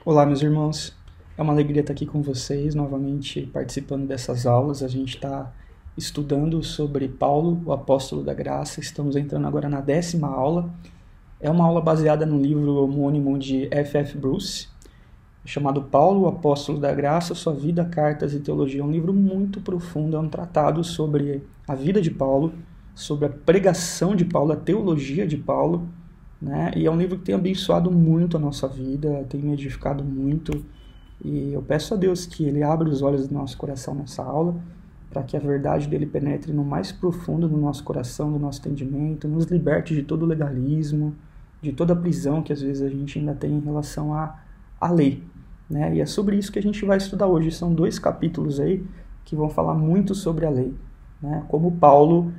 Olá, meus irmãos. É uma alegria estar aqui com vocês, novamente participando dessas aulas. A gente está estudando sobre Paulo, o apóstolo da graça. Estamos entrando agora na 10ª aula. É uma aula baseada no livro homônimo de F.F. Bruce, chamado Paulo, o apóstolo da graça, sua vida, cartas e teologia. É um livro muito profundo, é um tratado sobre a vida de Paulo, sobre a pregação de Paulo, a teologia de Paulo, né? E é um livro que tem abençoado muito a nossa vida, tem me edificado muito, e eu peço a Deus que Ele abra os olhos do nosso coração nessa aula, para que a verdade dele penetre no mais profundo do nosso coração, do nosso entendimento, nos liberte de todo legalismo, de toda a prisão que às vezes a gente ainda tem em relação à lei, né? E é sobre isso que a gente vai estudar hoje. São 2 capítulos aí que vão falar muito sobre a lei, né? Como Paulo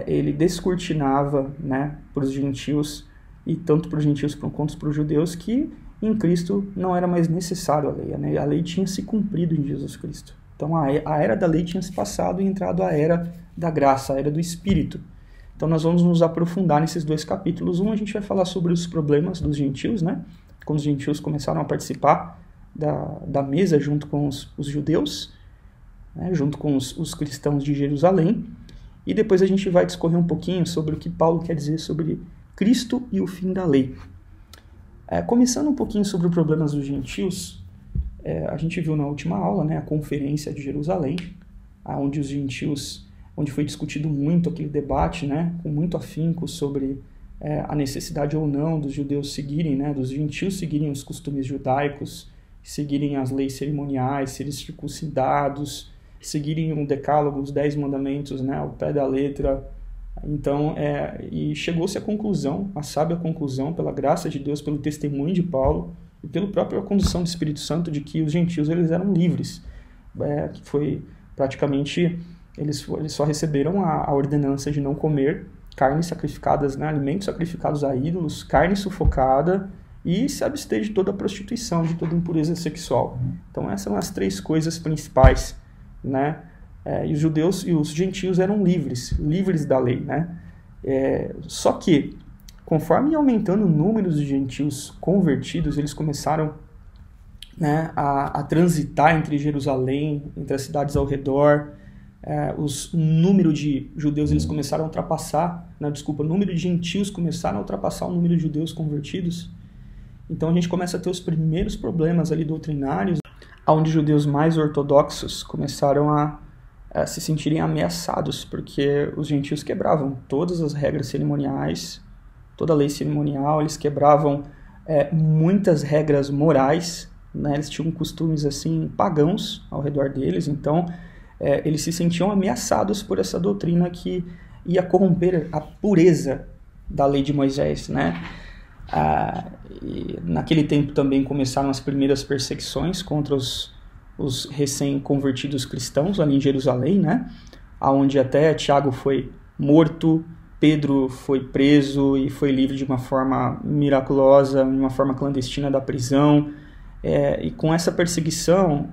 ele descortinava, né, para os gentios, e tanto para os gentios quanto para os judeus, que em Cristo não era mais necessário a lei, né? A lei tinha se cumprido em Jesus Cristo. Então a era da lei tinha se passado e entrado a era da graça, a era do Espírito. Então nós vamos nos aprofundar nesses 2 capítulos. A gente vai falar sobre os problemas dos gentios, né? Quando os gentios começaram a participar da mesa junto com os judeus, né? Junto com os cristãos de Jerusalém. E depois a gente vai discorrer um pouquinho sobre o que Paulo quer dizer sobre Cristo e o fim da lei. Começando um pouquinho sobre os problemas dos gentios, a gente viu na última aula, né, a conferência de Jerusalém, onde os gentios, onde foi discutido muito aquele debate, né, com muito afinco sobre a necessidade ou não dos judeus seguirem, né, dos gentios seguirem os costumes judaicos, seguirem as leis cerimoniais, serem circuncidados, seguirem o decálogo, os 10 mandamentos, né, ao pé da letra. Então, e chegou-se à conclusão, a sábia conclusão, pela graça de Deus, pelo testemunho de Paulo e pela própria condução do Espírito Santo, de que os gentios eles eram livres, que foi praticamente, eles só receberam a ordenança de não comer carnes sacrificadas, né, alimentos sacrificados a ídolos, carne sufocada, e se abster de toda prostituição, de toda impureza sexual. Então essas são as 3 coisas principais, né? E os judeus e os gentios eram livres da lei, né? Só que, conforme ia aumentando o número de gentios convertidos, eles começaram, né, a transitar entre Jerusalém, entre as cidades ao redor. O número de judeus eles começaram a ultrapassar, o número de gentios começaram a ultrapassar o número de judeus convertidos. Então a gente começa a ter os primeiros problemas ali doutrinários, onde judeus mais ortodoxos começaram a se sentirem ameaçados, porque os gentios quebravam todas as regras cerimoniais, toda a lei cerimonial, eles quebravam muitas regras morais, né? Eles tinham costumes assim pagãos ao redor deles, então eles se sentiam ameaçados por essa doutrina que ia corromper a pureza da lei de Moisés, né? E naquele tempo também começaram as primeiras perseguições contra os recém-convertidos cristãos ali em Jerusalém, né? Onde até Tiago foi morto, Pedro foi preso e foi livre de uma forma miraculosa, de uma forma clandestina da prisão. E com essa perseguição,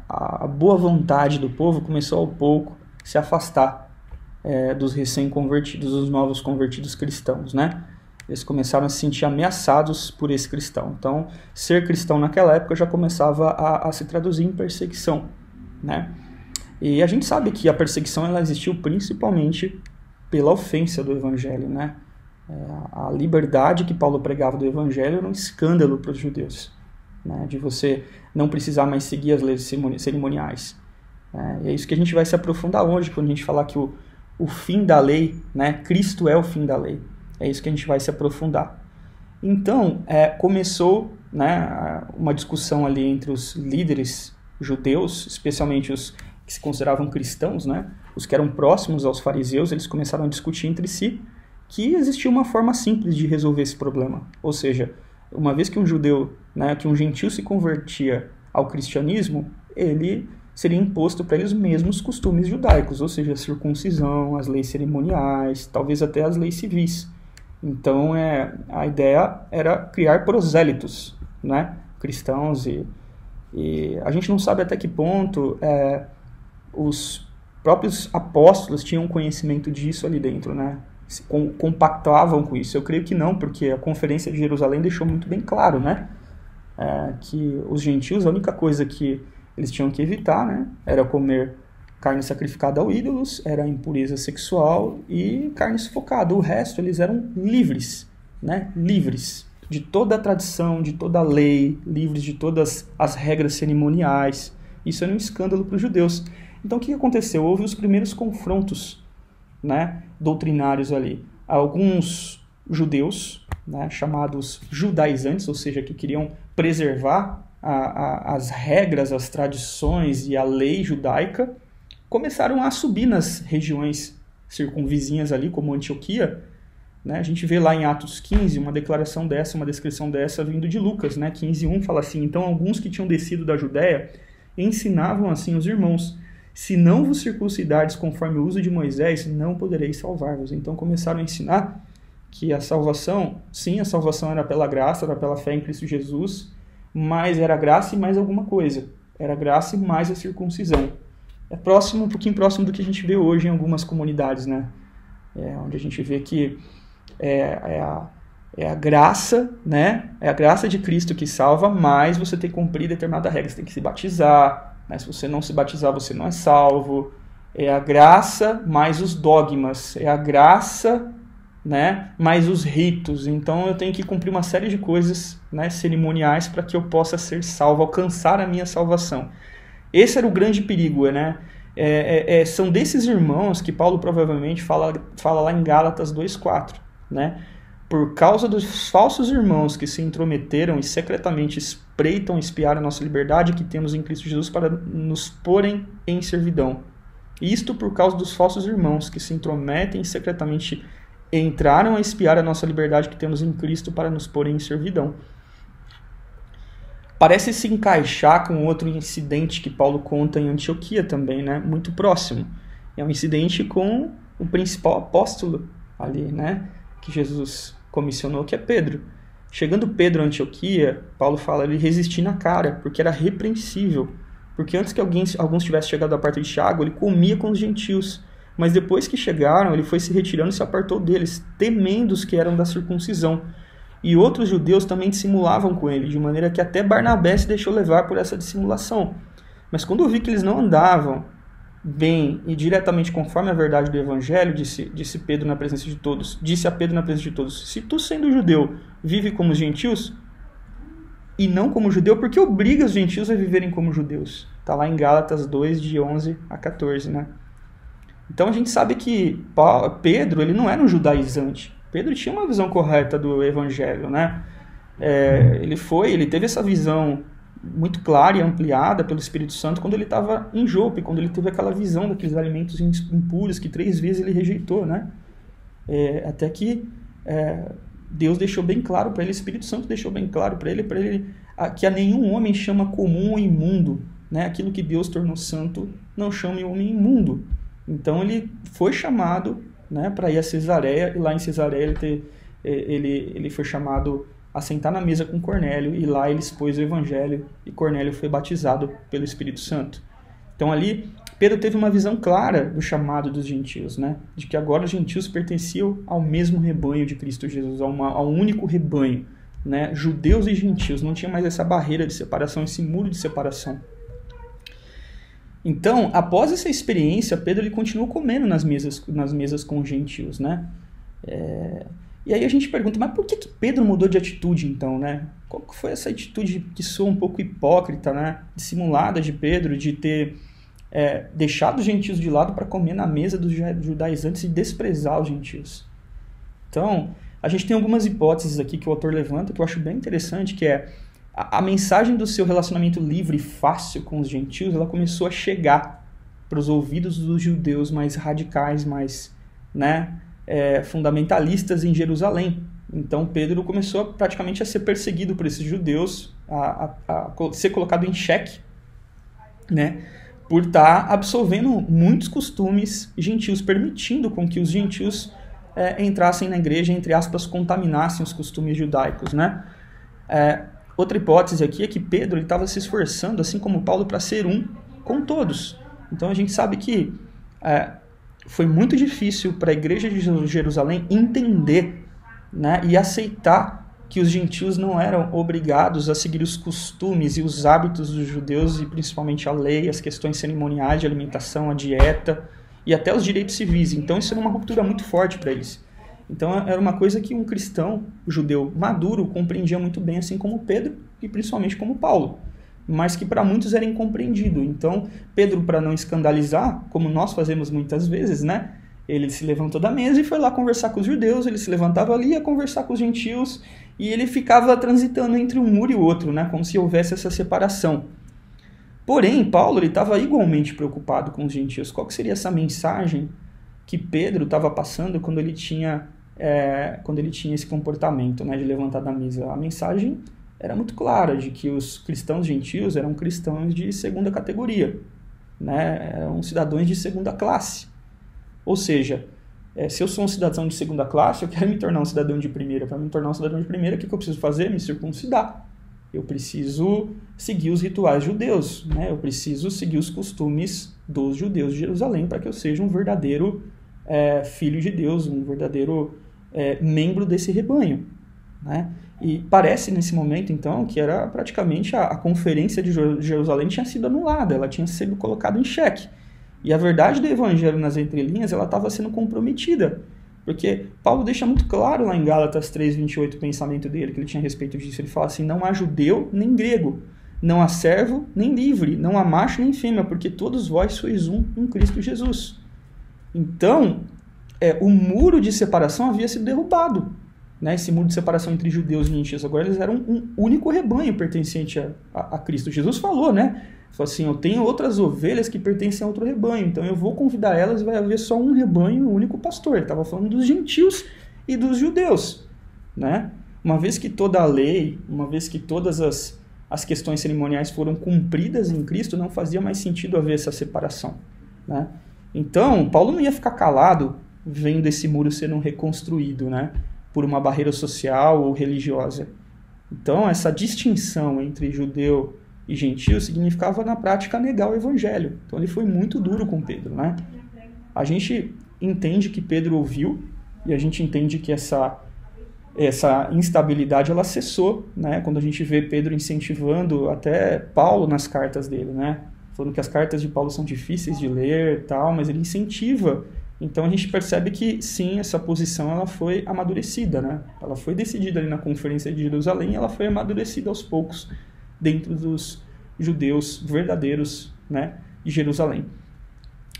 a boa vontade do povo começou ao pouco se afastar dos recém-convertidos, dos novos convertidos cristãos, né? Eles começaram a se sentir ameaçados por esse cristão. Então, ser cristão naquela época já começava a se traduzir em perseguição, né? E a gente sabe que a perseguição ela existiu principalmente pela ofensa do evangelho, né? A liberdade que Paulo pregava do evangelho era um escândalo para os judeus, né? De você não precisar mais seguir as leis cerimoniais. E é isso que a gente vai se aprofundar hoje, quando a gente falar que o fim da lei, né? Cristo é o fim da lei. É isso que a gente vai se aprofundar. Então, começou, né, uma discussão ali entre os líderes judeus, especialmente os que se consideravam cristãos, né, os que eram próximos aos fariseus. Eles começaram a discutir entre si que existia uma forma simples de resolver esse problema. Ou seja, uma vez que um judeu, né, que um gentio se convertia ao cristianismo, ele seria imposto para eles os mesmos costumes judaicos, ou seja, a circuncisão, as leis cerimoniais, talvez até as leis civis. Então, a ideia era criar prosélitos, né, cristãos, e a gente não sabe até que ponto os próprios apóstolos tinham conhecimento disso ali dentro, né, compactuavam com isso. Eu creio que não, porque a Conferência de Jerusalém deixou muito bem claro, né, que os gentios, a única coisa que eles tinham que evitar, né, era comer carne sacrificada a ídolos, era a impureza sexual e carne sufocada. O resto, eles eram livres, né, livres de toda a tradição, de toda a lei, livres de todas as regras cerimoniais. Isso era um escândalo para os judeus. Então, o que aconteceu? Houve os primeiros confrontos, né, doutrinários ali. Alguns judeus, né, chamados judaizantes, ou seja, que queriam preservar as regras, as tradições e a lei judaica, começaram a subir nas regiões circunvizinhas ali, como Antioquia, né? A gente vê lá em Atos 15 uma declaração dessa, uma descrição dessa vindo de Lucas, né? 15:1 fala assim: então alguns que tinham descido da Judéia ensinavam assim os irmãos: se não vos circuncidardes conforme o uso de Moisés, não podereis salvar-vos. Então começaram a ensinar que a salvação, sim, a salvação era pela graça, era pela fé em Cristo Jesus, mas era graça e mais alguma coisa. Era graça e mais a circuncisão. É próximo, um pouquinho próximo do que a gente vê hoje em algumas comunidades, né? Onde a gente vê que é a graça, né? É a graça de Cristo que salva, mas você tem que cumprir determinada regra. Você tem que se batizar, né? Se você não se batizar, você não é salvo. É a graça mais os dogmas. É a graça, né, mais os ritos. Então eu tenho que cumprir uma série de coisas, né, cerimoniais para que eu possa ser salvo, alcançar a minha salvação. Esse era o grande perigo, né? São desses irmãos que Paulo provavelmente fala lá em Gálatas 2:4, né? Por causa dos falsos irmãos que se intrometeram e secretamente espreitam espiar a nossa liberdade que temos em Cristo Jesus para nos porem em servidão. Isto por causa dos falsos irmãos que se intrometem e secretamente entraram a espiar a nossa liberdade que temos em Cristo para nos porem em servidão. Parece se encaixar com outro incidente que Paulo conta em Antioquia também, né? Muito próximo. É um incidente com o principal apóstolo ali, né, que Jesus comissionou, que é Pedro. Chegando Pedro a Antioquia, Paulo fala ele resistir na cara, porque era repreensível. Porque antes que alguns tivessem chegado à parte de Tiago, ele comia com os gentios. Mas depois que chegaram, ele foi se retirando e se apartou deles, temendo os que eram da circuncisão. E outros judeus também dissimulavam com ele, de maneira que até Barnabé se deixou levar por essa dissimulação. Mas quando eu vi que eles não andavam bem e diretamente conforme a verdade do Evangelho, disse Pedro na presença de todos, disse a Pedro na presença de todos: se tu, sendo judeu, vive como os gentios e não como judeu, por que obriga os gentios a viverem como judeus? Está lá em Gálatas 2, de 11 a 14, né? Então a gente sabe que Pedro ele não era um judaizante. Pedro tinha uma visão correta do Evangelho, né? Ele teve essa visão muito clara e ampliada pelo Espírito Santo quando ele estava em Jope, quando ele teve aquela visão daqueles alimentos impuros que 3 vezes ele rejeitou, né? Até que Deus deixou bem claro para ele, o Espírito Santo deixou bem claro para ele que a nenhum homem chama comum ou imundo, né? Aquilo que Deus tornou santo não chame o homem imundo. Então ele foi chamado, né, para ir a Cesareia, e lá em Cesareia ele foi chamado a sentar na mesa com Cornélio, e lá ele expôs o Evangelho, e Cornélio foi batizado pelo Espírito Santo. Então ali Pedro teve uma visão clara do chamado dos gentios, né, de que agora os gentios pertenciam ao mesmo rebanho de Cristo Jesus, a um único rebanho, né, judeus e gentios, não tinha mais essa barreira de separação, esse muro de separação. Então, após essa experiência, Pedro ele continuou comendo nas mesas com os gentios, né? E aí a gente pergunta, mas por que Pedro mudou de atitude então, né? Qual que foi essa atitude que soa um pouco hipócrita, né? Dissimulada de Pedro, de ter deixado os gentios de lado para comer na mesa dos judaizantes e desprezar os gentios? Então, a gente tem algumas hipóteses aqui que o autor levanta, que eu acho bem interessante, que é a mensagem do seu relacionamento livre e fácil com os gentios, ela começou a chegar para os ouvidos dos judeus mais radicais, mais, né, fundamentalistas em Jerusalém. Então Pedro começou praticamente a ser perseguido por esses judeus, a ser colocado em xeque, né, por estar absolvendo muitos costumes gentios, permitindo com que os gentios entrassem na igreja, entre aspas, contaminassem os costumes judaicos, né? Outra hipótese aqui é que Pedro estava se esforçando, assim como Paulo, para ser um com todos. Então a gente sabe que foi muito difícil para a igreja de Jerusalém entender, né, e aceitar que os gentios não eram obrigados a seguir os costumes e os hábitos dos judeus, e principalmente a lei, as questões cerimoniais de alimentação, a dieta e até os direitos civis. Então isso era uma ruptura muito forte para eles. Então era uma coisa que um cristão judeu maduro compreendia muito bem, assim como Pedro e principalmente como Paulo, mas que para muitos era incompreendido. Então Pedro, para não escandalizar, como nós fazemos muitas vezes, né? Ele se levantou da mesa e foi lá conversar com os judeus, ele se levantava ali e ia conversar com os gentios, e ele ficava transitando entre um muro e o outro, né? Como se houvesse essa separação. Porém, Paulo estava igualmente preocupado com os gentios. Qual que seria essa mensagem que Pedro estava passando quando ele tinha esse comportamento, né, de levantar da mesa? A mensagem era muito clara, de que os cristãos gentios eram cristãos de segunda categoria, né? Eram cidadãos de segunda classe. Ou seja, se eu sou um cidadão de segunda classe, eu quero me tornar um cidadão de primeira. Para me tornar um cidadão de primeira, o que eu preciso fazer? Me circuncidar. Eu preciso seguir os rituais judeus, né? Eu preciso seguir os costumes dos judeus de Jerusalém para que eu seja um verdadeiro filho de Deus, um verdadeiro membro desse rebanho, né? E parece nesse momento, então, que era praticamente a conferência de Jerusalém tinha sido anulada, ela tinha sido colocada em xeque. E a verdade do evangelho nas entrelinhas, ela estava sendo comprometida. Porque Paulo deixa muito claro lá em Gálatas 3:28 o pensamento dele, que ele tinha a respeito disso. Ele fala assim: não há judeu nem grego, não há servo nem livre, não há macho nem fêmea, porque todos vós sois um em Cristo Jesus. Então, o muro de separação havia sido derrubado, né? Esse muro de separação entre judeus e gentios. Agora eles eram um único rebanho pertencente a Cristo. Jesus falou, né? Falou assim: eu tenho outras ovelhas que pertencem a outro rebanho, então eu vou convidar elas e vai haver só um rebanho, um único pastor. Ele estava falando dos gentios e dos judeus, né? Uma vez que toda a lei, uma vez que todas as questões cerimoniais foram cumpridas em Cristo, não fazia mais sentido haver essa separação, né? Então, Paulo não ia ficar calado vendo esse muro sendo reconstruído, né, por uma barreira social ou religiosa. Então, essa distinção entre judeu e gentio significava, na prática, negar o evangelho. Então, ele foi muito duro com Pedro, né? A gente entende que Pedro ouviu, e a gente entende que essa instabilidade ela cessou, né? Quando a gente vê Pedro incentivando até Paulo nas cartas dele, né? Falando que as cartas de Paulo são difíceis de ler e tal, mas ele incentiva. Então a gente percebe que sim, essa posição ela foi amadurecida, né? Ela foi decidida ali na Conferência de Jerusalém e ela foi amadurecida aos poucos dentro dos judeus verdadeiros, né, de Jerusalém.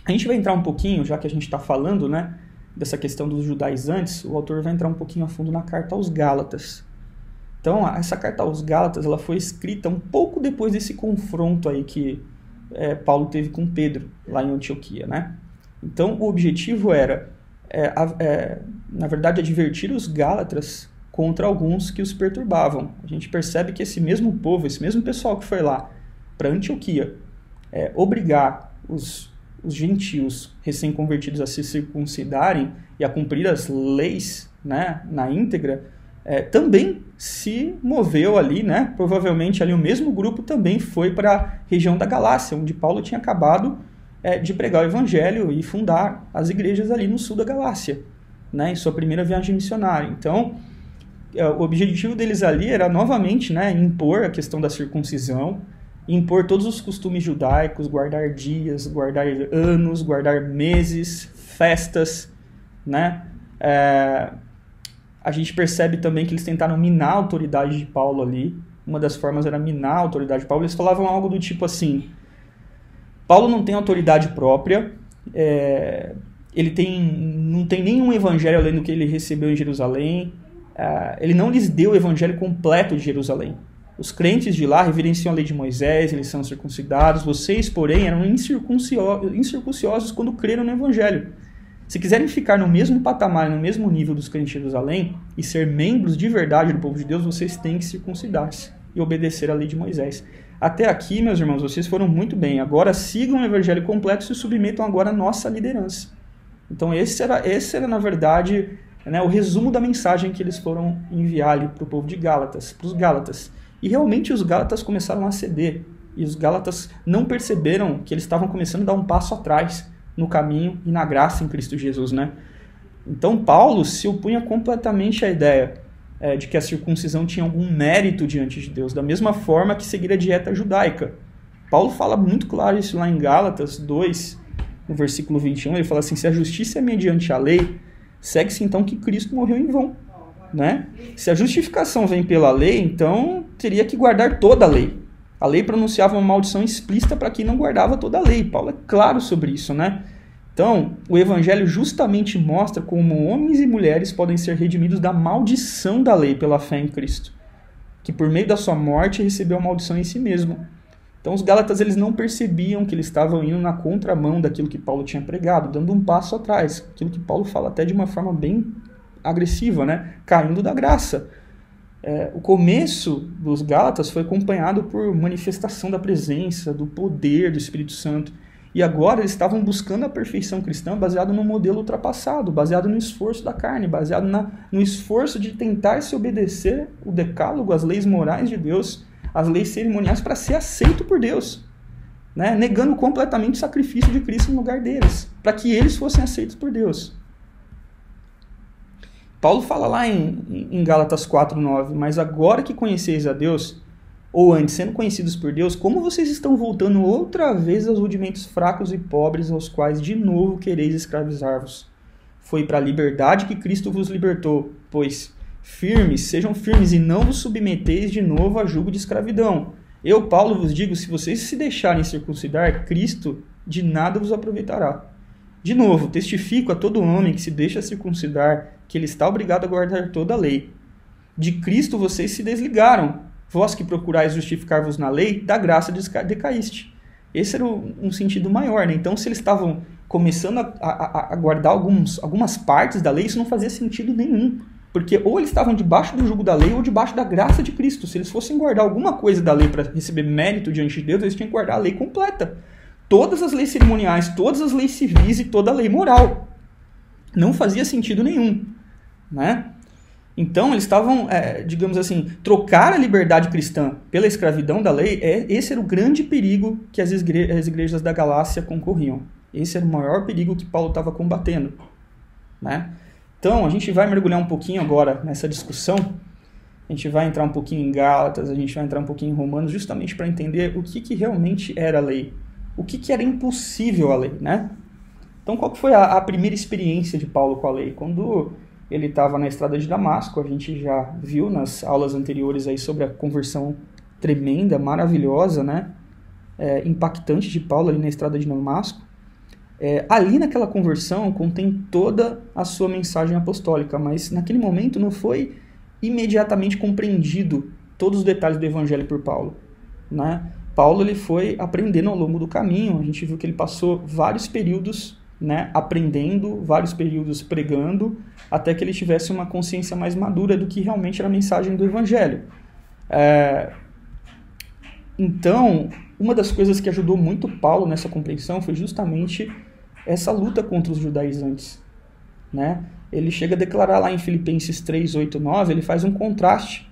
A gente vai entrar um pouquinho, já que a gente está falando, né, dessa questão dos judaizantes, o autor vai entrar um pouquinho a fundo na carta aos Gálatas. Então, essa carta aos Gálatas ela foi escrita um pouco depois desse confronto aí que Paulo teve com Pedro, lá em Antioquia, né? Então, o objetivo era, na verdade, advertir os Gálatas contra alguns que os perturbavam. A gente percebe que esse mesmo povo, esse mesmo pessoal que foi lá para Antioquia, obrigar os gentios recém-convertidos a se circuncidarem e a cumprir as leis, né, na íntegra, também se moveu ali, né? Provavelmente ali o mesmo grupo também foi para a região da Galácia, onde Paulo tinha acabado de pregar o evangelho e fundar as igrejas ali no sul da Galácia, né, em sua primeira viagem missionária. Então, o objetivo deles ali era novamente, né, impor a questão da circuncisão, impor todos os costumes judaicos, guardar dias, guardar anos, guardar meses, festas, né? A gente percebe também que eles tentaram minar a autoridade de Paulo ali. Uma das formas era minar a autoridade de Paulo. Eles falavam algo do tipo assim: Paulo não tem autoridade própria, ele não tem nenhum evangelho além do que ele recebeu em Jerusalém, ele não lhes deu o evangelho completo de Jerusalém. Os crentes de lá reverenciam a lei de Moisés, eles são circuncidados, vocês, porém, eram incircunciosos quando creram no evangelho. Se quiserem ficar no mesmo patamar, no mesmo nível dos crentes de Jerusalém e ser membros de verdade do povo de Deus, vocês têm que circuncidar-se e obedecer à lei de Moisés. Até aqui, meus irmãos, vocês foram muito bem. Agora sigam o evangelho completo e se submetam agora à nossa liderança. Então esse era na verdade, né, o resumo da mensagem que eles foram enviar ali para o povo de Gálatas, para os Gálatas. E realmente os Gálatas começaram a ceder. E os Gálatas não perceberam que eles estavam começando a dar um passo atrás no caminho e na graça em Cristo Jesus, né? Então Paulo se opunha completamente à ideia de que a circuncisão tinha algum mérito diante de Deus, da mesma forma que seguir a dieta judaica. Paulo fala muito claro isso lá em Gálatas 2, no versículo 21, ele fala assim, se a justiça é mediante a lei, segue-se então que Cristo morreu em vão. Né? Se a justificação vem pela lei, então teria que guardar toda a lei. A lei pronunciava uma maldição explícita para quem não guardava toda a lei. Paulo é claro sobre isso, né? Então, o Evangelho justamente mostra como homens e mulheres podem ser redimidos da maldição da lei pela fé em Cristo, que por meio da sua morte recebeu a maldição em si mesmo. Então, os Gálatas eles não percebiam que eles estavam indo na contramão daquilo que Paulo tinha pregado, dando um passo atrás. Aquilo que Paulo fala até de uma forma bem agressiva, né? Caindo da graça. O começo dos Gálatas foi acompanhado por manifestação da presença, do poder do Espírito Santo. E agora eles estavam buscando a perfeição cristã baseado num modelo ultrapassado, baseado no esforço da carne, baseado no esforço de tentar se obedecer o decálogo, as leis morais de Deus, as leis cerimoniais para ser aceito por Deus, né? Negando completamente o sacrifício de Cristo no lugar deles, para que eles fossem aceitos por Deus. Paulo fala lá em Gálatas 4:9, mas agora que conheceis a Deus, ou antes, sendo conhecidos por Deus, como vocês estão voltando outra vez aos rudimentos fracos e pobres, aos quais de novo quereis escravizar-vos? Foi para a liberdade que Cristo vos libertou, pois sejam firmes e não vos submeteis de novo a jugo de escravidão. Eu, Paulo, vos digo, se vocês se deixarem circuncidar, Cristo de nada vos aproveitará. De novo, testifico a todo homem que se deixa circuncidar que ele está obrigado a guardar toda a lei. De Cristo vocês se desligaram. Vós que procurais justificar-vos na lei, da graça decaíste. Esse era um sentido maior, né? Então, se eles estavam começando a guardar algumas partes da lei, isso não fazia sentido nenhum. Porque ou eles estavam debaixo do jugo da lei ou debaixo da graça de Cristo. Se eles fossem guardar alguma coisa da lei para receber mérito diante de Deus, eles tinham que guardar a lei completa. Todas as leis cerimoniais, todas as leis civis e toda a lei moral. Não fazia sentido nenhum, né? Então, eles estavam, digamos assim, trocar a liberdade cristã pela escravidão da lei, esse era o grande perigo que as igrejas da Galácia concorriam. Esse era o maior perigo que Paulo estava combatendo, né? Então, a gente vai mergulhar um pouquinho agora nessa discussão, a gente vai entrar um pouquinho em Gálatas, a gente vai entrar um pouquinho em Romanos, justamente para entender o que realmente era a lei, o que era impossível a lei, né? Então, qual que foi a primeira experiência de Paulo com a lei? Quando ele estava na estrada de Damasco, a gente já viu nas aulas anteriores aí sobre a conversão tremenda, maravilhosa, né? Impactante de Paulo ali na estrada de Damasco. Ali naquela conversão contém toda a sua mensagem apostólica, mas naquele momento não foi imediatamente compreendido todos os detalhes do evangelho por Paulo, né? Paulo ele foi aprendendo ao longo do caminho, a gente viu que ele passou vários períodos, né, aprendendo, vários períodos pregando, até que ele tivesse uma consciência mais madura do que realmente era a mensagem do evangelho. Então, uma das coisas que ajudou muito Paulo nessa compreensão foi justamente essa luta contra os judaizantes, né? Ele chega a declarar lá em Filipenses 3, 8, 9, ele faz um contraste,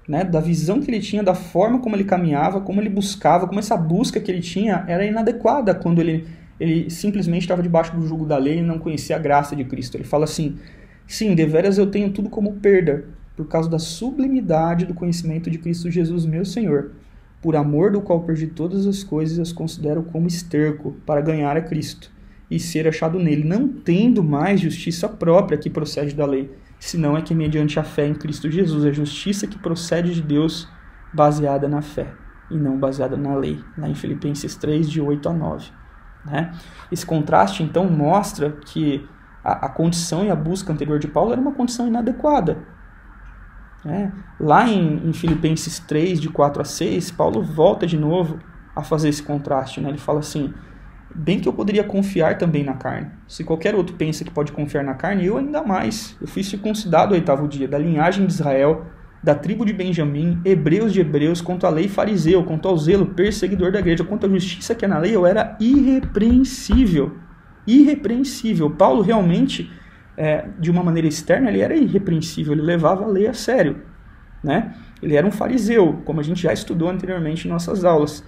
né, da visão que ele tinha, da forma como ele caminhava, como ele buscava, como essa busca que ele tinha era inadequada quando ele simplesmente estava debaixo do jugo da lei e não conhecia a graça de Cristo. Ele fala assim, sim, deveras eu tenho tudo como perda, por causa da sublimidade do conhecimento de Cristo Jesus, meu Senhor, por amor do qual perdi todas as coisas, as considero como esterco, para ganhar a Cristo, e ser achado nele, não tendo mais justiça própria que procede da lei, senão é que mediante a fé em Cristo Jesus, a justiça que procede de Deus, baseada na fé, e não baseada na lei, lá em Filipenses 3, de 8 a 9. Né? Esse contraste, então, mostra que a condição e a busca anterior de Paulo era uma condição inadequada. Né? Lá em Filipenses 3, de 4 a 6, Paulo volta de novo a fazer esse contraste. Né? Ele fala assim, bem que eu poderia confiar também na carne. Se qualquer outro pensa que pode confiar na carne, eu ainda mais. Eu fui circuncidado ao 8º dia, da linhagem de Israel, da tribo de Benjamim, hebreus de hebreus, quanto à lei fariseu, quanto ao zelo perseguidor da igreja, quanto à justiça que é na lei, eu era irrepreensível. Irrepreensível. Paulo realmente, de uma maneira externa, ele era irrepreensível, ele levava a lei a sério. Né? Ele era um fariseu, como a gente já estudou anteriormente em nossas aulas.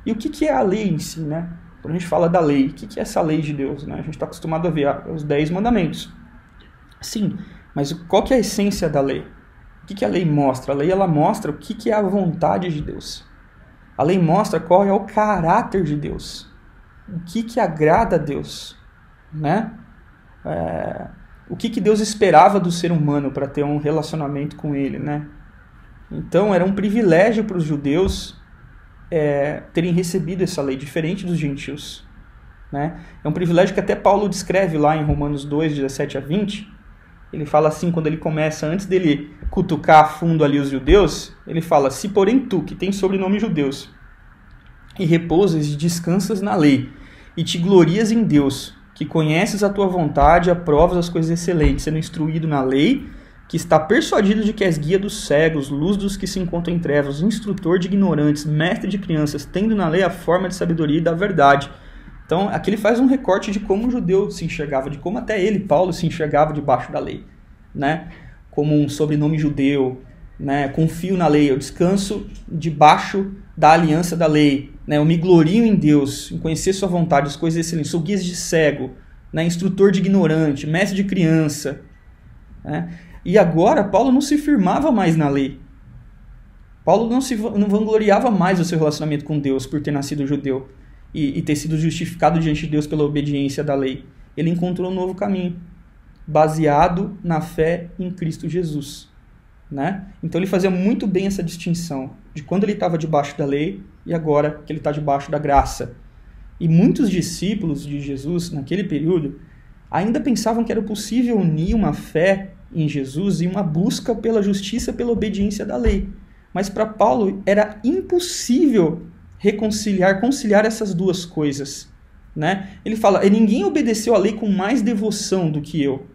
E o que é a lei em si? Né? Quando a gente fala da lei, o que é essa lei de Deus? Né? A gente está acostumado a ver os 10 mandamentos. Sim, mas qual que é a essência da lei? O que a lei mostra? A lei ela mostra o que é a vontade de Deus. A lei mostra qual é o caráter de Deus. O que agrada a Deus. Né? O que Deus esperava do ser humano para ter um relacionamento com ele. Né? Então era um privilégio para os judeus terem recebido essa lei, diferente dos gentios. Né? É um privilégio que até Paulo descreve lá em Romanos 2, 17 a 20. Ele fala assim, quando ele começa, antes dele cutucar a fundo ali os judeus, ele fala: se porém tu, que tens sobrenome judeus, e repousas e descansas na lei, e te glorias em Deus, que conheces a tua vontade, aprovas as coisas excelentes, sendo instruído na lei, que está persuadido de que és guia dos cegos, luz dos que se encontram em trevas, instrutor de ignorantes, mestre de crianças, tendo na lei a forma de sabedoria e da verdade. Então, aqui ele faz um recorte de como o judeu se enxergava, de como até ele, Paulo, se enxergava debaixo da lei. Né? Como um sobrenome judeu, né? Confio na lei, eu descanso debaixo da aliança da lei. Né? Eu me glorio em Deus, em conhecer sua vontade, as coisas excelentes. Sou guia de cego, né? Instrutor de ignorante, mestre de criança. Né? E agora, Paulo não se firmava mais na lei. Paulo não vangloriava mais o seu relacionamento com Deus por ter nascido judeu e ter sido justificado diante de Deus pela obediência da lei. Ele encontrou um novo caminho, baseado na fé em Cristo Jesus. Né? Então ele fazia muito bem essa distinção de quando ele estava debaixo da lei e agora que ele está debaixo da graça. E muitos discípulos de Jesus, naquele período, ainda pensavam que era possível unir uma fé em Jesus e uma busca pela justiça, pela obediência da lei. Mas para Paulo era impossível conciliar essas duas coisas. Né? Ele fala: ninguém obedeceu a lei com mais devoção do que eu.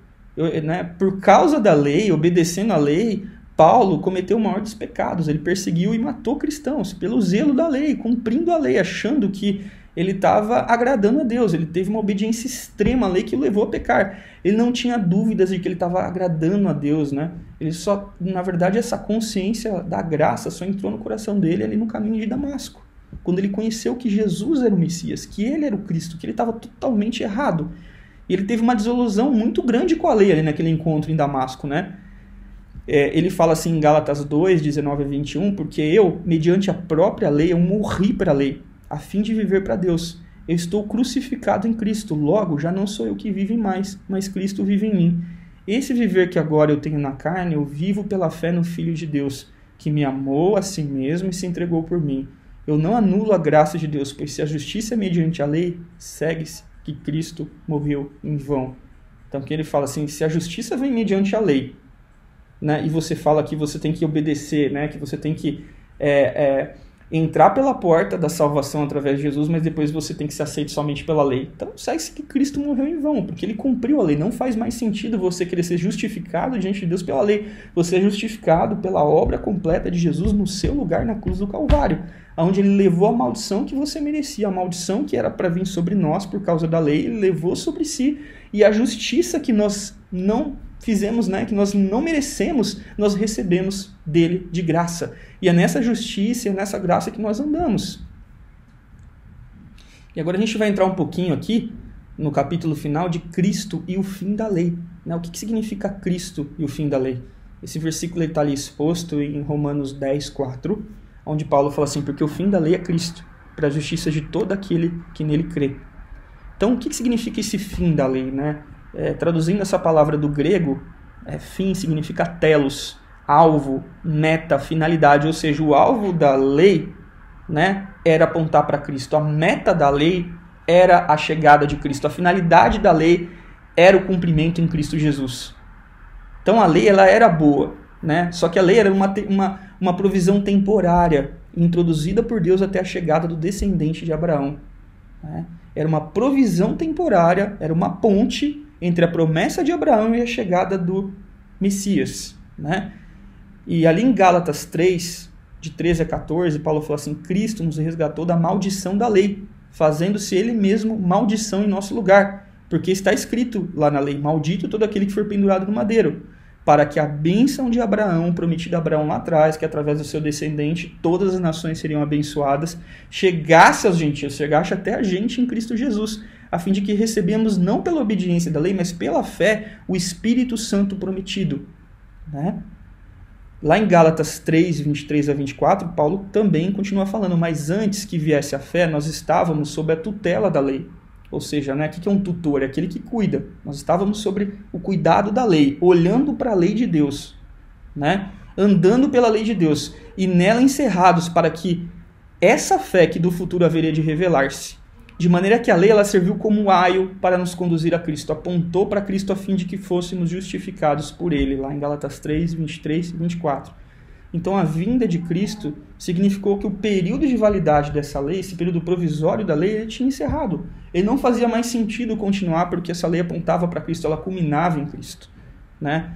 Né? Por causa da lei, obedecendo a lei, Paulo cometeu o maior dos pecados. Ele perseguiu e matou cristãos pelo zelo da lei, cumprindo a lei, achando que ele estava agradando a Deus. Ele teve uma obediência extrema à lei que o levou a pecar. Ele não tinha dúvidas de que ele estava agradando a Deus. Né? Ele só, na verdade, essa consciência da graça só entrou no coração dele ali no caminho de Damasco, quando ele conheceu que Jesus era o Messias, que ele era o Cristo, que ele estava totalmente errado. E ele teve uma desilusão muito grande com a lei ali naquele encontro em Damasco. Né? Ele fala assim em Gálatas 2, 19 a 21, porque eu, mediante a própria lei, eu morri para a lei, a fim de viver para Deus. Eu estou crucificado em Cristo, logo já não sou eu que vivo mais, mas Cristo vive em mim. Esse viver que agora eu tenho na carne, eu vivo pela fé no Filho de Deus, que me amou a si mesmo e se entregou por mim. Eu não anulo a graça de Deus, pois se a justiça é mediante a lei, segue-se que Cristo morreu em vão. Então aqui ele fala assim, se a justiça vem mediante a lei, né, e você fala que você tem que obedecer, né, que você tem que entrar pela porta da salvação através de Jesus, mas depois você tem que ser aceito somente pela lei. Então segue-se que Cristo morreu em vão, porque ele cumpriu a lei. Não faz mais sentido você querer ser justificado diante de Deus pela lei. Você é justificado pela obra completa de Jesus no seu lugar na cruz do Calvário, onde ele levou a maldição que você merecia, a maldição que era para vir sobre nós por causa da lei, ele levou sobre si, e a justiça que nós não fizemos, né, que nós não merecemos, nós recebemos dele de graça. E é nessa justiça, é nessa graça que nós andamos. E agora a gente vai entrar um pouquinho aqui no capítulo final de Cristo e o fim da lei. Né? O que significa Cristo e o fim da lei? Esse versículo está ali exposto em Romanos 10, 4, onde Paulo fala assim, porque o fim da lei é Cristo, para a justiça de todo aquele que nele crê. Então, o que significa esse fim da lei? Né? Traduzindo essa palavra do grego, fim significa telos, alvo, meta, finalidade, ou seja, o alvo da lei, né, era apontar para Cristo. A meta da lei era a chegada de Cristo. A finalidade da lei era o cumprimento em Cristo Jesus. Então a lei ela era boa, né? Só que a lei era uma provisão temporária, introduzida por Deus até a chegada do descendente de Abraão. Né? Era uma provisão temporária, era uma ponte entre a promessa de Abraão e a chegada do Messias. Né? E ali em Gálatas 3, de 13 a 14, Paulo falou assim, Cristo nos resgatou da maldição da lei, fazendo-se ele mesmo maldição em nosso lugar, porque está escrito lá na lei, maldito todo aquele que for pendurado no madeiro, para que a bênção de Abraão, prometida a Abraão lá atrás, que através do seu descendente todas as nações seriam abençoadas, chegasse aos gentios, chegasse até a gente em Cristo Jesus, a fim de que recebemos não pela obediência da lei, mas pela fé, o Espírito Santo prometido. Né? Lá em Gálatas 3, 23 a 24, Paulo também continua falando, mas antes que viesse a fé, nós estávamos sob a tutela da lei. Ou seja, né, o que é um tutor? É aquele que cuida. Nós estávamos sobre o cuidado da lei, olhando para a lei de Deus, né? Andando pela lei de Deus, e nela encerrados para que essa fé que do futuro haveria de revelar-se, de maneira que a lei ela serviu como aio para nos conduzir a Cristo, apontou para Cristo a fim de que fôssemos justificados por ele, lá em Gálatas 3, 23 e 24. Então a vinda de Cristo significou que o período de validade dessa lei, esse período provisório da lei, ele tinha encerrado. Ele não fazia mais sentido continuar porque essa lei apontava para Cristo, ela culminava em Cristo, né?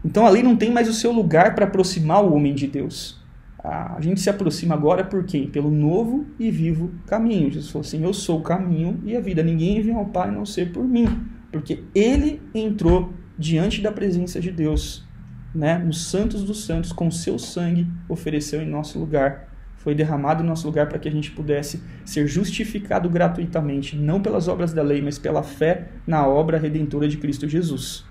Então a lei não tem mais o seu lugar para aproximar o homem de Deus. A gente se aproxima agora por quê? Pelo novo e vivo caminho. Jesus falou assim, eu sou o caminho e a vida. Ninguém vem ao Pai a não ser por mim. Porque ele entrou diante da presença de Deus, né? Nos santos dos santos, com seu sangue, ofereceu em nosso lugar. Foi derramado em nosso lugar para que a gente pudesse ser justificado gratuitamente, não pelas obras da lei, mas pela fé na obra redentora de Cristo Jesus.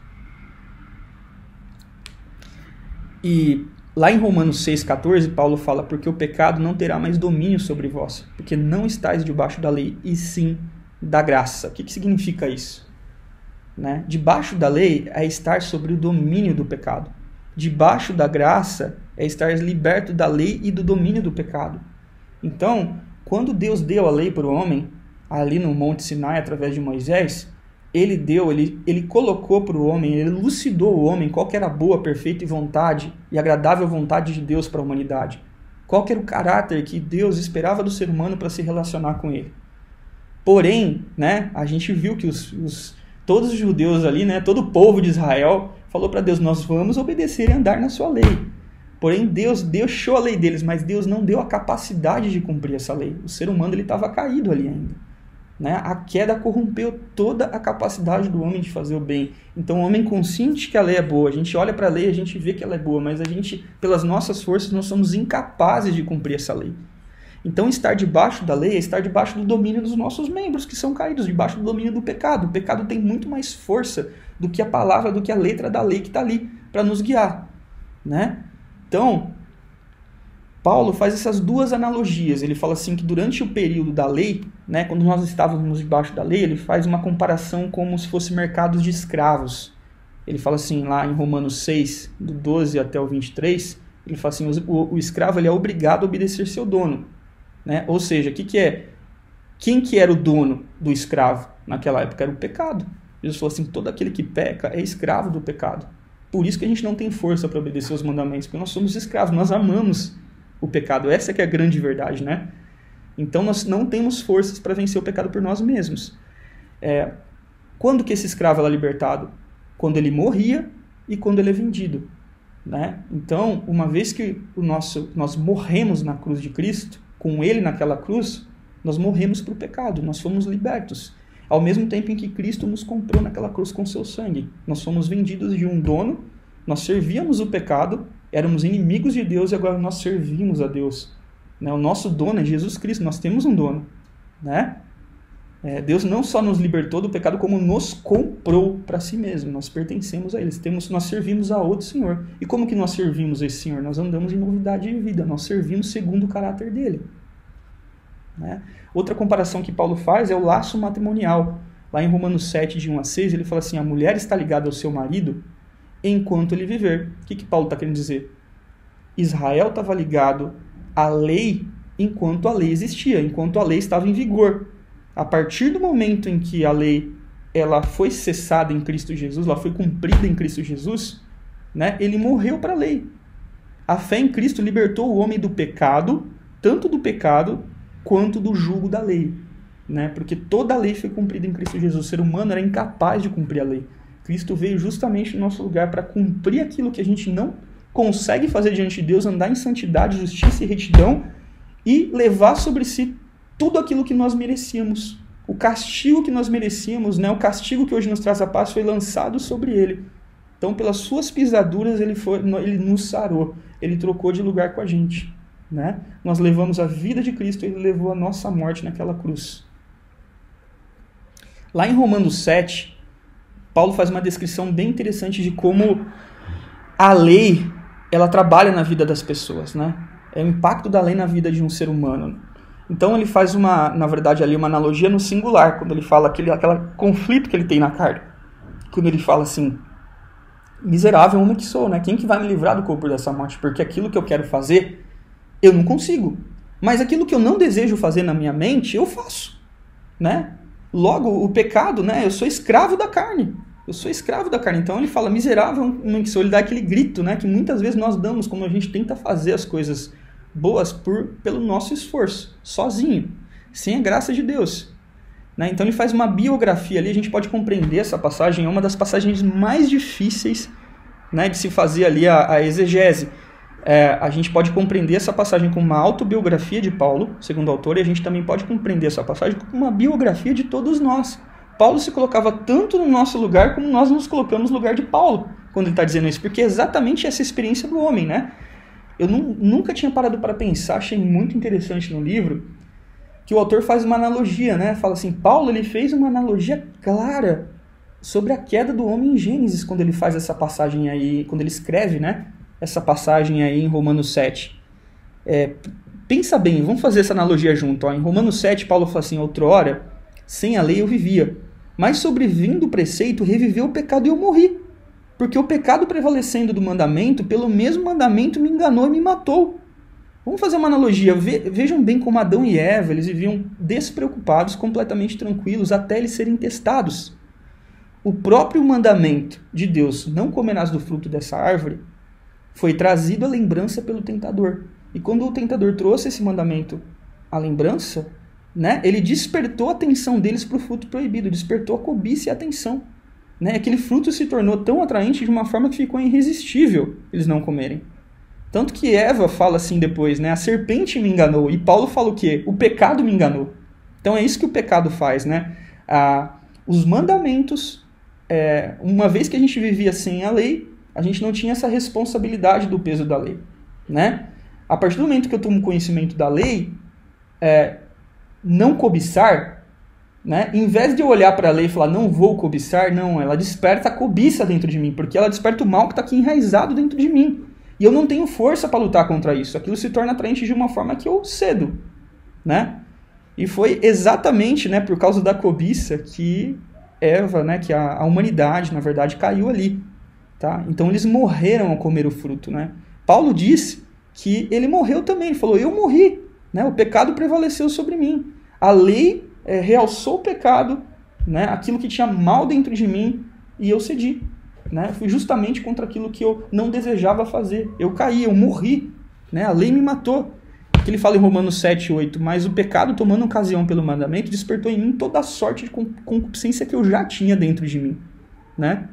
E lá em Romanos 6,14, Paulo fala, porque o pecado não terá mais domínio sobre vós, porque não estáis debaixo da lei, e sim da graça. O que significa isso? Né? Debaixo da lei é estar sobre o domínio do pecado. Debaixo da graça é estar liberto da lei e do domínio do pecado. Então, quando Deus deu a lei para o homem, ali no Monte Sinai, através de Moisés, ele colocou para o homem, ele elucidou o homem qual que era a boa, perfeita e vontade e agradável vontade de Deus para a humanidade. Qual que era o caráter que Deus esperava do ser humano para se relacionar com ele. Porém, né, a gente viu que todos os judeus ali, né, todo o povo de Israel falou para Deus, nós vamos obedecer e andar na sua lei. Porém, Deus deixou a lei deles, mas Deus não deu a capacidade de cumprir essa lei. O ser humano estava caído ali ainda. Né? A queda corrompeu toda a capacidade do homem de fazer o bem. Então o homem consciente que a lei é boa, a gente olha para a lei, a gente vê que ela é boa, mas a gente, pelas nossas forças, nós somos incapazes de cumprir essa lei. Então estar debaixo da lei é estar debaixo do domínio dos nossos membros, que são caídos, debaixo do domínio do pecado. O pecado tem muito mais força do que a palavra, do que a letra da lei que está ali para nos guiar. Né? Então, Paulo faz essas duas analogias. Ele fala assim que durante o período da lei, né, quando nós estávamos debaixo da lei, ele faz uma comparação como se fosse mercados de escravos. Ele fala assim, lá em Romanos 6, do 12 até o 23, ele fala assim, o escravo ele é obrigado a obedecer seu dono. Né? Ou seja, quem que era o dono do escravo naquela época? Era o pecado. Jesus falou assim, todo aquele que peca é escravo do pecado. Por isso que a gente não tem força para obedecer os mandamentos, porque nós somos escravos, nós amamos o pecado. Essa que é a grande verdade, né? Então nós não temos forças para vencer o pecado por nós mesmos. Quando que esse escravo era libertado? Quando ele morria e quando ele é vendido. Né? Então, uma vez que nós morremos na cruz de Cristo, com ele naquela cruz, nós morremos para o pecado, nós fomos libertos. Ao mesmo tempo em que Cristo nos comprou naquela cruz com seu sangue. Nós fomos vendidos de um dono, nós servíamos o pecado, éramos inimigos de Deus e agora nós servimos a Deus. Né? O nosso dono é Jesus Cristo, nós temos um dono. Né? Deus não só nos libertou do pecado, como nos comprou para si mesmo. Nós pertencemos a Ele, nós servimos a outro Senhor. E como que nós servimos esse Senhor? Nós andamos em novidade de vida, nós servimos segundo o caráter dEle. Né? Outra comparação que Paulo faz é o laço matrimonial. Lá em Romanos 7, de 1 a 6, ele fala assim, a mulher está ligada ao seu marido enquanto ele viver. O que Paulo está querendo dizer? Israel estava ligado à lei enquanto a lei existia, enquanto a lei estava em vigor. A partir do momento em que a lei ela foi cessada em Cristo Jesus, ela foi cumprida em Cristo Jesus, né, ele morreu para a lei. A fé em Cristo libertou o homem do pecado, tanto do pecado quanto do jugo da lei. Né, porque toda a lei foi cumprida em Cristo Jesus. O ser humano era incapaz de cumprir a lei. Cristo veio justamente no nosso lugar para cumprir aquilo que a gente não consegue fazer diante de Deus, andar em santidade, justiça e retidão e levar sobre si tudo aquilo que nós merecíamos. O castigo que nós merecíamos, né, o castigo que hoje nos traz a paz foi lançado sobre ele. Então, pelas suas pisaduras, ele nos sarou. Ele trocou de lugar com a gente. Né? Nós levamos a vida de Cristo, ele levou a nossa morte naquela cruz. Lá em Romanos 7, Paulo faz uma descrição bem interessante de como a lei ela trabalha na vida das pessoas, né? É o impacto da lei na vida de um ser humano. Então ele faz na verdade ali uma analogia no singular, quando ele fala aquele conflito que ele tem na carne. Quando ele fala assim, miserável homem que sou, né? Quem que vai me livrar do corpo dessa morte? Porque aquilo que eu quero fazer, eu não consigo. Mas aquilo que eu não desejo fazer na minha mente, eu faço, né? Logo, o pecado, né? Eu sou escravo da carne. Eu sou escravo da carne. Então ele fala, miserável homem que sou. Ele dá aquele grito, né? Que muitas vezes nós damos quando a gente tenta fazer as coisas boas pelo nosso esforço, sozinho, sem a graça de Deus. Né? Então ele faz uma biografia ali, a gente pode compreender essa passagem, é uma das passagens mais difíceis, né, de se fazer ali a exegese. A gente pode compreender essa passagem como uma autobiografia de Paulo, segundo o autor, e a gente também pode compreender essa passagem como uma biografia de todos nós. Paulo se colocava tanto no nosso lugar como nós nos colocamos no lugar de Paulo, quando ele está dizendo isso, porque é exatamente essa experiência do homem, né? Eu nunca tinha parado para pensar, achei muito interessante no livro, que o autor faz uma analogia, né? Fala assim, Paulo ele fez uma analogia clara sobre a queda do homem em Gênesis, quando ele faz essa passagem aí, quando ele escreve, né? Essa passagem aí em Romanos 7. Pensa bem, vamos fazer essa analogia junto. Ó. Em Romanos 7, Paulo fala assim, outrora, sem a lei eu vivia, mas sobrevindo o preceito, reviveu o pecado e eu morri. Porque o pecado prevalecendo do mandamento, pelo mesmo mandamento me enganou e me matou. Vamos fazer uma analogia. Vejam bem como Adão e Eva, eles viviam despreocupados, completamente tranquilos, até eles serem testados. O próprio mandamento de Deus, não comerás do fruto dessa árvore, foi trazido à lembrança pelo tentador. E quando o tentador trouxe esse mandamento à lembrança, né, ele despertou a atenção deles para o fruto proibido, despertou a cobiça e a atenção. Né? Aquele fruto se tornou tão atraente de uma forma que ficou irresistível eles não comerem. Tanto que Eva fala assim depois, né? A serpente me enganou. E Paulo fala o quê? O pecado me enganou. Então é isso que o pecado faz, né? Os mandamentos, uma vez que a gente vivia sem a lei, a gente não tinha essa responsabilidade do peso da lei, né? A partir do momento que eu tomo conhecimento da lei, não cobiçar, né? Em vez de eu olhar para a lei e falar, não vou cobiçar, não, ela desperta a cobiça dentro de mim, porque ela desperta o mal que está aqui enraizado dentro de mim. E eu não tenho força para lutar contra isso. Aquilo se torna atraente de uma forma que eu cedo, né? E foi exatamente, né, por causa da cobiça que Eva, né, que a humanidade, na verdade, caiu ali. Tá? Então eles morreram ao comer o fruto. Né? Paulo disse que ele morreu também. Ele falou, eu morri. Né? O pecado prevaleceu sobre mim. A lei realçou o pecado, né? Aquilo que tinha mal dentro de mim, e eu cedi. Né? Fui justamente contra aquilo que eu não desejava fazer. Eu caí, eu morri. Né? A lei me matou. Que ele fala em Romanos 7, 8, mas o pecado, tomando ocasião pelo mandamento, despertou em mim toda a sorte de concupiscência que eu já tinha dentro de mim. Né?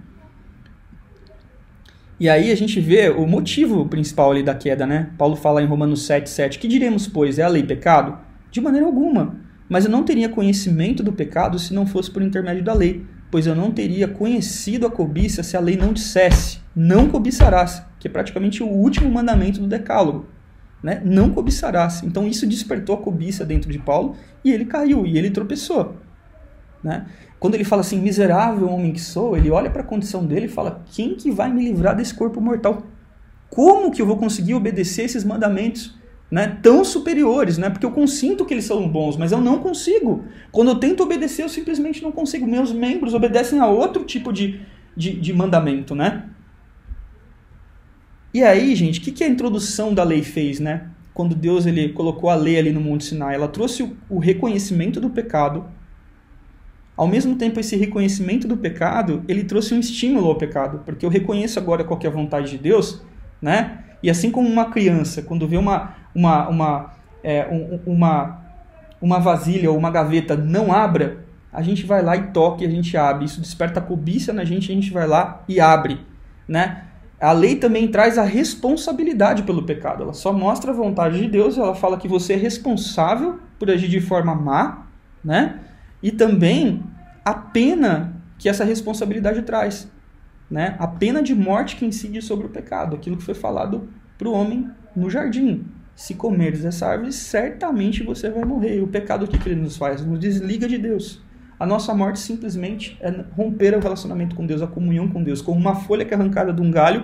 E aí a gente vê o motivo principal ali da queda. Né? Paulo fala em Romanos 7, 7, que diremos, pois, é a lei pecado? De maneira alguma. Mas eu não teria conhecimento do pecado se não fosse por intermédio da lei, pois eu não teria conhecido a cobiça se a lei não dissesse, não cobiçarás, que é praticamente o último mandamento do decálogo. Né? Não cobiçarás. Então isso despertou a cobiça dentro de Paulo e ele caiu, e ele tropeçou. Né? Quando ele fala assim, miserável homem que sou, ele olha para a condição dele e fala, quem que vai me livrar desse corpo mortal? Como que eu vou conseguir obedecer esses mandamentos, né, tão superiores? Né? Porque eu consinto que eles são bons, mas eu não consigo. Quando eu tento obedecer, eu simplesmente não consigo. Meus membros obedecem a outro tipo de mandamento, né? E aí, gente, o que a introdução da lei fez, né? Quando Deus ele colocou a lei ali no Monte Sinai, ela trouxe o reconhecimento do pecado. Ao mesmo tempo, esse reconhecimento do pecado, ele trouxe um estímulo ao pecado, porque eu reconheço agora qual que é a vontade de Deus, né? E assim como uma criança, quando vê uma vasilha ou uma gaveta, não abra, a gente vai lá e toca e a gente abre. Isso desperta a cobiça na gente, a gente vai lá e abre, né? A lei também traz a responsabilidade pelo pecado. Ela só mostra a vontade de Deus, ela fala que você é responsável por agir de forma má, né? E também a pena que essa responsabilidade traz, né? A pena de morte que incide sobre o pecado, aquilo que foi falado para o homem no jardim. Se comeres essa árvore, certamente você vai morrer. E o pecado, o que ele nos faz? Nos desliga de Deus. A nossa morte simplesmente é romper o relacionamento com Deus, a comunhão com Deus, como uma folha que é arrancada de um galho,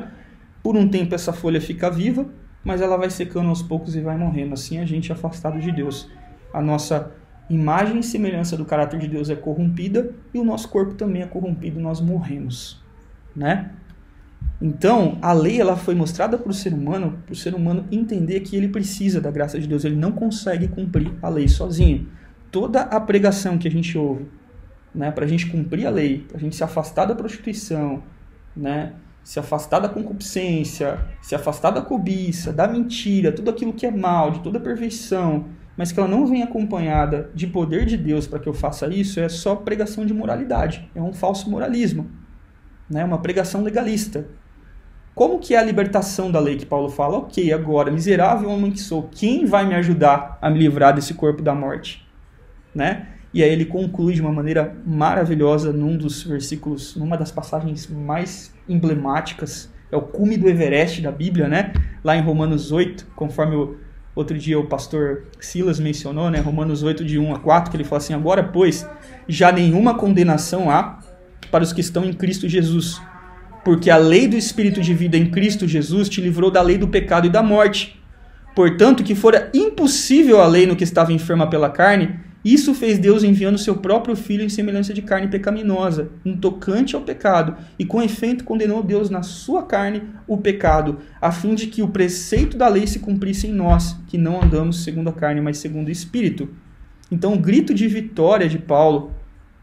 Por um tempo essa folha fica viva, mas ela vai secando aos poucos e vai morrendo. Assim a gente é afastado de Deus. A nossa imagem e semelhança do caráter de Deus é corrompida e o nosso corpo também é corrompido, nós morremos, né? Então, a lei ela foi mostrada para o ser humano entender que ele precisa da graça de Deus, ele não consegue cumprir a lei sozinho. Toda a pregação que a gente ouve, né, para a gente cumprir a lei, para a gente se afastar da prostituição, né, se afastar da concupiscência, se afastar da cobiça, da mentira, tudo aquilo que é mal, de toda perfeição, mas que ela não vem acompanhada de poder de Deus para que eu faça isso, é só pregação de moralidade, é um falso moralismo, né, uma pregação legalista. Como que é a libertação da lei que Paulo fala? Ok, agora, miserável homem que sou, quem vai me ajudar a me livrar desse corpo da morte? Né? E aí ele conclui de uma maneira maravilhosa num dos versículos, numa das passagens mais emblemáticas, é o cume do Everest da Bíblia, né? Lá em Romanos 8, conforme outro dia o pastor Silas mencionou, né? Romanos 8, de 1 a 4, que ele fala assim, agora, pois, já nenhuma condenação há para os que estão em Cristo Jesus, porque a lei do Espírito de vida em Cristo Jesus te livrou da lei do pecado e da morte. Portanto, que fora impossível a lei no que estava enferma pela carne, isso fez Deus enviando seu próprio Filho em semelhança de carne pecaminosa, no tocante ao pecado, e com efeito condenou Deus na sua carne o pecado, a fim de que o preceito da lei se cumprisse em nós, que não andamos segundo a carne, mas segundo o Espírito. Então o grito de vitória de Paulo,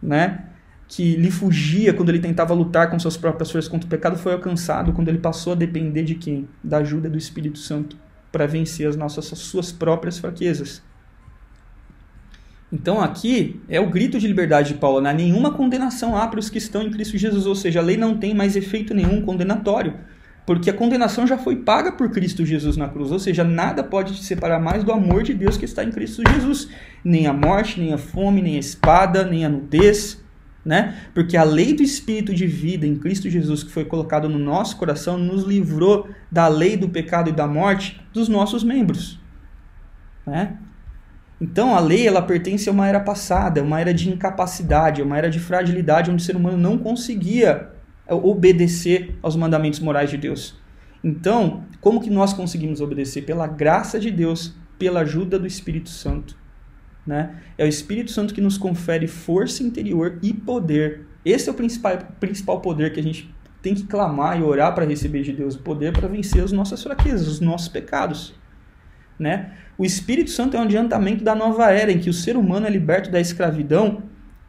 né, que lhe fugia quando ele tentava lutar com suas próprias forças contra o pecado, foi alcançado quando ele passou a depender de quem? Da ajuda do Espírito Santo, para vencer as suas próprias fraquezas. Então aqui é o grito de liberdade de Paulo, né? Nenhuma condenação há para os que estão em Cristo Jesus, ou seja, a lei não tem mais efeito nenhum condenatório, porque a condenação já foi paga por Cristo Jesus na cruz, ou seja, nada pode te separar mais do amor de Deus que está em Cristo Jesus, nem a morte, nem a fome, nem a espada, nem a nudez, né? Porque a lei do Espírito de vida em Cristo Jesus que foi colocado no nosso coração nos livrou da lei do pecado e da morte dos nossos membros, né? Então a lei ela pertence a uma era passada, uma era de incapacidade, uma era de fragilidade onde o ser humano não conseguia obedecer aos mandamentos morais de Deus. Então, como que nós conseguimos obedecer? Pela graça de Deus, pela ajuda do Espírito Santo, né? É o Espírito Santo que nos confere força interior e poder. Esse é o principal poder que a gente tem que clamar e orar para receber de Deus, o poder para vencer as nossas fraquezas, os nossos pecados, né? O Espírito Santo é um adiantamento da nova era, em que o ser humano é liberto da escravidão,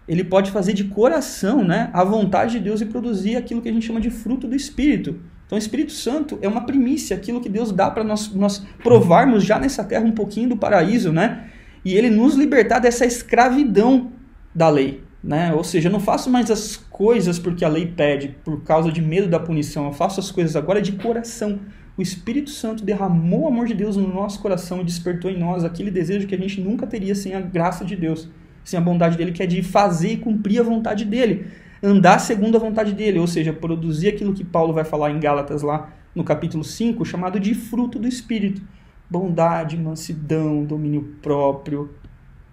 ele pode fazer de coração, né, a vontade de Deus e produzir aquilo que a gente chama de fruto do Espírito. Então o Espírito Santo é uma primícia, aquilo que Deus dá para nós provarmos já nessa terra um pouquinho do paraíso, né? E ele nos libertar dessa escravidão da lei, né? Ou seja, eu não faço mais as coisas porque a lei pede, por causa de medo da punição, eu faço as coisas agora de coração. O Espírito Santo derramou o amor de Deus no nosso coração e despertou em nós aquele desejo que a gente nunca teria sem a graça de Deus, sem a bondade dele, que é de fazer e cumprir a vontade dele, andar segundo a vontade dele, ou seja, produzir aquilo que Paulo vai falar em Gálatas lá no capítulo 5, chamado de fruto do Espírito. Bondade, mansidão, domínio próprio,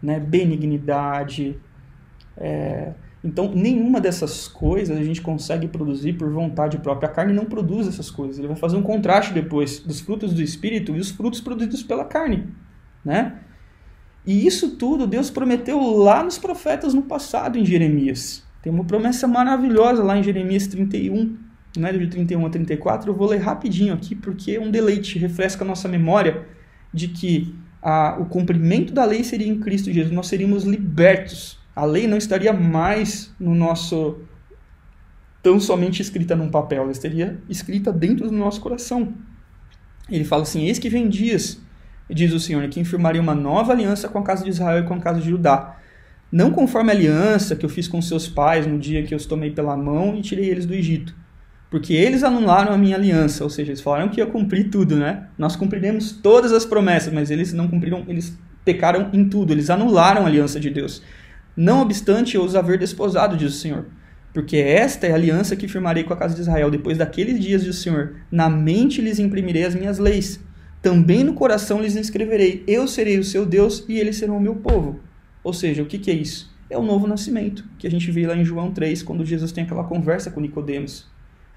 né, benignidade. Então, nenhuma dessas coisas a gente consegue produzir por vontade própria. A carne não produz essas coisas. Ele vai fazer um contraste depois dos frutos do Espírito e os frutos produzidos pela carne, né? E isso tudo Deus prometeu lá nos profetas no passado, em Jeremias. Tem uma promessa maravilhosa lá em Jeremias 31, né, de 31 a 34. Eu vou ler rapidinho aqui, porque é um deleite, refresca a nossa memória de que o cumprimento da lei seria em Cristo Jesus. Nós seríamos libertos. A lei não estaria mais no nosso, tão somente escrita num papel, ela estaria escrita dentro do nosso coração. Ele fala assim, eis que vem dias, diz o Senhor, que firmaria uma nova aliança com a casa de Israel e com a casa de Judá. Não conforme a aliança que eu fiz com seus pais no dia que eu os tomei pela mão e tirei eles do Egito. Porque eles anularam a minha aliança, ou seja, eles falaram que ia cumprir tudo, né? Nós cumpriremos todas as promessas, mas eles não cumpriram, eles pecaram em tudo, eles anularam a aliança de Deus. Não obstante eu os haver desposado, diz o Senhor, porque esta é a aliança que firmarei com a casa de Israel. Depois daqueles dias, diz o Senhor, na mente lhes imprimirei as minhas leis, também no coração lhes inscreverei. Eu serei o seu Deus e eles serão o meu povo. Ou seja, o que é isso? É o novo nascimento, que a gente vê lá em João 3, quando Jesus tem aquela conversa com Nicodemos.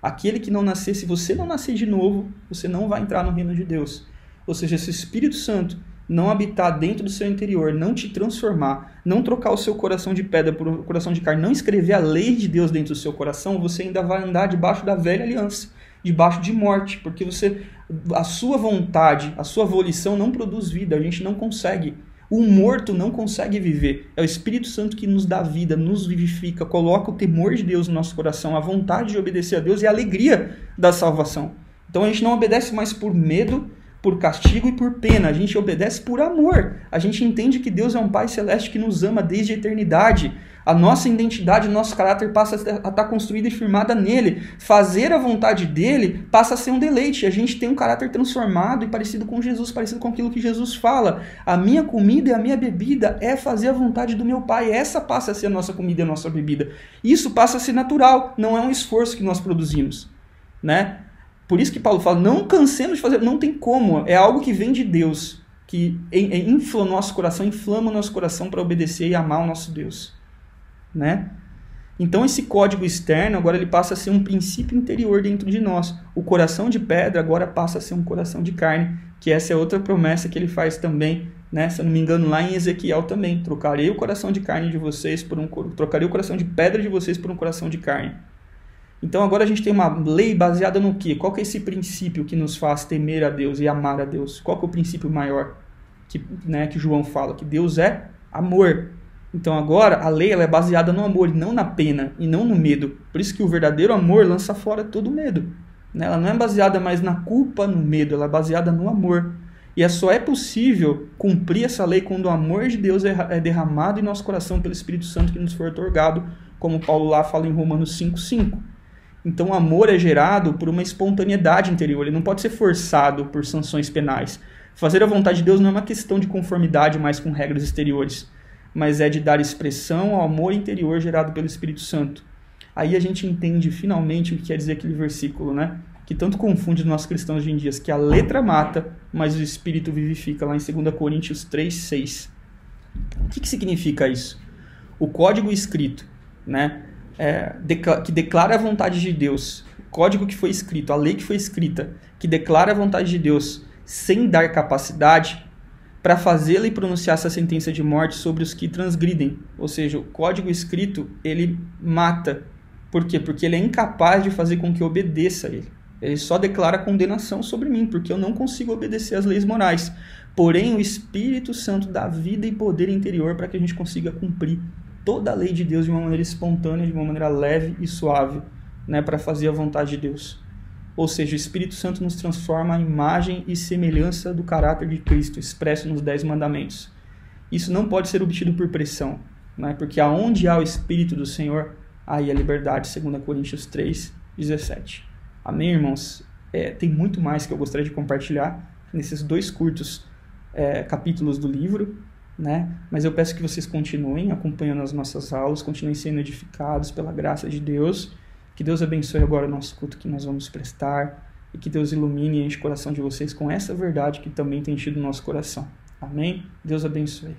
Aquele que não nascer, se você não nascer de novo, você não vai entrar no reino de Deus. Ou seja, se o Espírito Santo não habitar dentro do seu interior, não te transformar, não trocar o seu coração de pedra por um coração de carne, não escrever a lei de Deus dentro do seu coração, você ainda vai andar debaixo da velha aliança, debaixo de morte, porque a sua vontade, a sua volição não produz vida, a gente não consegue. O morto não consegue viver. É o Espírito Santo que nos dá vida, nos vivifica, coloca o temor de Deus no nosso coração, a vontade de obedecer a Deus e a alegria da salvação. Então a gente não obedece mais por medo, por castigo e por pena. A gente obedece por amor. A gente entende que Deus é um Pai Celeste que nos ama desde a eternidade. A nossa identidade, o nosso caráter passa a estar construída e firmada nele. Fazer a vontade dele passa a ser um deleite. A gente tem um caráter transformado e parecido com Jesus, parecido com aquilo que Jesus fala. A minha comida e a minha bebida é fazer a vontade do meu Pai. Essa passa a ser a nossa comida e a nossa bebida. Isso passa a ser natural, não é um esforço que nós produzimos, né? Por isso que Paulo fala, não cansemos de fazer, não tem como, é algo que vem de Deus, que infla o nosso coração, inflama o nosso coração para obedecer e amar o nosso Deus, né? Então esse código externo agora ele passa a ser um princípio interior dentro de nós. O coração de pedra agora passa a ser um coração de carne, que essa é outra promessa que ele faz também, né? Se eu não me engano, lá em Ezequiel também, trocarei o coração de carne de vocês trocarei o coração de pedra de vocês por um coração de carne. Então agora a gente tem uma lei baseada no quê? Qual que é esse princípio que nos faz temer a Deus e amar a Deus? Qual que é o princípio maior que João fala? Que Deus é amor. Então agora a lei ela é baseada no amor e não na pena e não no medo. Por isso que o verdadeiro amor lança fora todo medo. Né? Ela não é baseada mais na culpa, no medo, ela é baseada no amor. E só é possível cumprir essa lei quando o amor de Deus é derramado em nosso coração pelo Espírito Santo que nos foi otorgado, como Paulo lá fala em Romanos 5:5. Então o amor é gerado por uma espontaneidade interior, ele não pode ser forçado por sanções penais. Fazer a vontade de Deus não é uma questão de conformidade mais com regras exteriores, mas é de dar expressão ao amor interior gerado pelo Espírito Santo. Aí a gente entende finalmente o que quer dizer aquele versículo, né? Que tanto confunde nós cristãos hoje em dia, que a letra mata, mas o Espírito vivifica, lá em 2 Coríntios 3:6. O que significa isso? O código escrito, né? Que declara a vontade de Deus, o código que foi escrito, a lei que foi escrita, que declara a vontade de Deus sem dar capacidade para fazê-la e pronunciar essa sentença de morte sobre os que transgridem. Ou seja, o código escrito, ele mata. Por quê? Porque ele é incapaz de fazer com que eu obedeça a ele. Ele só declara condenação sobre mim, porque eu não consigo obedecer às leis morais. Porém, o Espírito Santo dá vida e poder interior para que a gente consiga cumprir toda a lei de Deus de uma maneira espontânea, de uma maneira leve e suave, né, para fazer a vontade de Deus. Ou seja, o Espírito Santo nos transforma à imagem e semelhança do caráter de Cristo, expresso nos 10 mandamentos. Isso não pode ser obtido por pressão, né, porque aonde há o Espírito do Senhor, aí a liberdade, 2 Coríntios 3:17. Amém, irmãos? Tem muito mais que eu gostaria de compartilhar nesses 2 curtos capítulos do livro, né? Mas eu peço que vocês continuem acompanhando as nossas aulas, continuem sendo edificados pela graça de Deus, que Deus abençoe agora o nosso culto que nós vamos prestar e que Deus ilumine e enche o coração de vocês com essa verdade que também tem enchido o nosso coração. Amém? Deus abençoe.